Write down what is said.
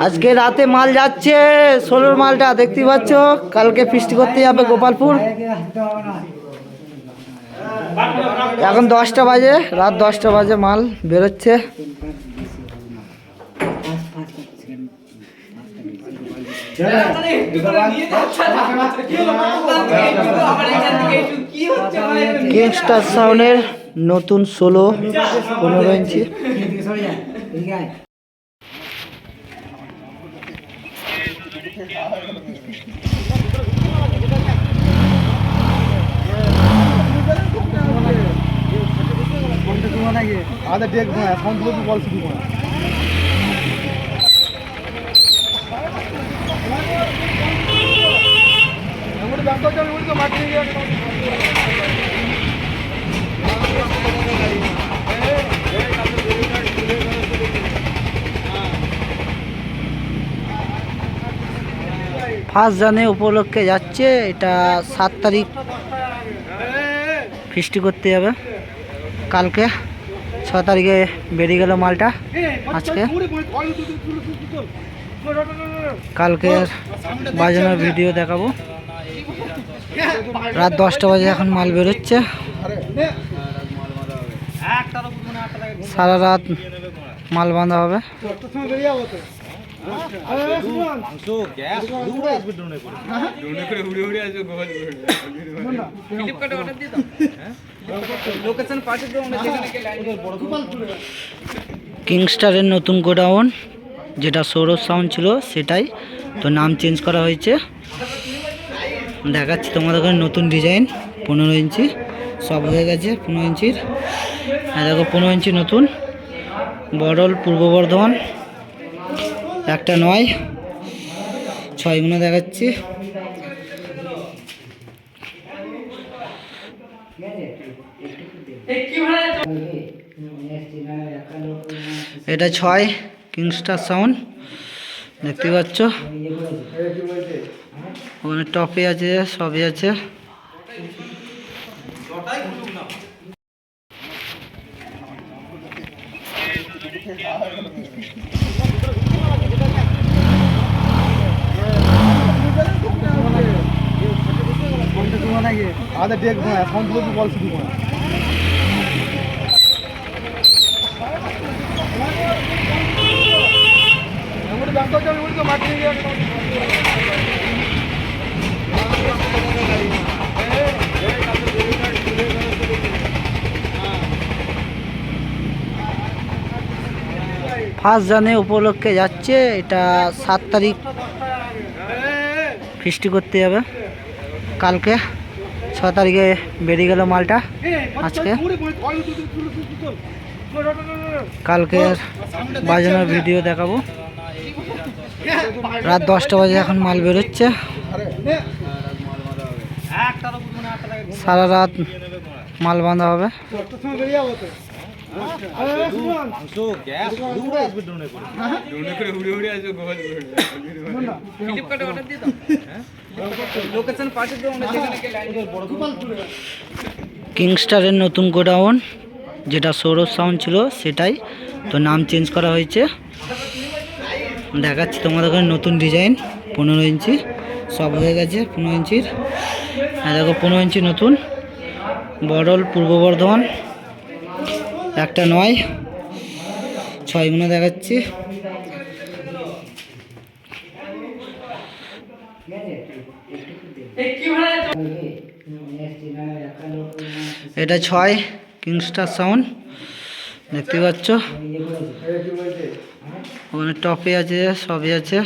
আজকে রাতে মাল যাচ্ছে 16 মালটা দেখতে পাচ্ছ। কালকে ফিস্ট করতে যাবে গোপালপুর। এখন 10টা বাজে, রাত 10টা বাজে, মাল বেরোচ্ছে। কিংস্টার সাউন্ডের নতুন 16-15 ইঞ্চি। আদা দেখ না এখন তো বল শুরু কর। আমরা বান্দা চল উড়ে মাটি নিয়ে ফার্স্ট জানে উপলক্ষে যাচ্ছে। এটা 7 তারিখ ফিস্টি করতে যাবে। কালকে 6 তারিখে বেরিয়ে গেল মালটা। আজকে কালকে বাজানোর ভিডিও দেখাবো। রাত 10টা বাজে এখন মাল বেরোচ্ছে। সারা রাত মাল বাঁধা হবে। কিংস্টারের নতুন গোডাউন, যেটা সৌরভ সাউন্ড ছিল সেটাই তো নাম চেঞ্জ করা হয়েছে। দেখাচ্ছি তোমাদের নতুন ডিজাইন। 15 ইঞ্চি সব হয়ে গেছে। 15 ইঞ্চির দেখো, 15 ইঞ্চি নতুন। বড়ল পূর্ব বর্ধমান, একটা 9 6 গুলো দেখাচ্ছি। এটা 6 কিংস্টার সাউন্ড দেখতে পাচ্ছ। ওখানে টপে আছে, সবই আছে। আদা দেখ না এখন তো বল শুরু কর। আমরা বান্দা চল উড়ে মাটি নিয়ে ফার্স্ট জানে উপলক্ষে যাচ্ছে। এটা 7 তারিখ ফিস্টি করতে যাবে। কালকে 6 তারিখে বেরিয়ে গেল মালটা। আজকে কালকে বাজানোর ভিডিও দেখাবো। রাত 10টা বাজে এখন মাল বেরোচ্ছে। সারা রাত মাল বাঁধা হবে। কিংস্টারের নতুন গোডাউন, যেটা সৌরভ সাউন্ড ছিল সেটাই তো নাম চেঞ্জ করা হয়েছে। দেখাচ্ছি তোমাদের নতুন ডিজাইন। 15 ইঞ্চি সব হয়ে গেছে। 15 ইঞ্চির দেখো, 15 ইঞ্চি নতুন। বড়ল পূর্ব বর্ধমান, একটা 9 6 গুলো দেখাচ্ছি। এটা 6 কিংস্টার সাউন্ড দেখতে পাচ্ছ। ওখানে টপে আছে, সবই আছে।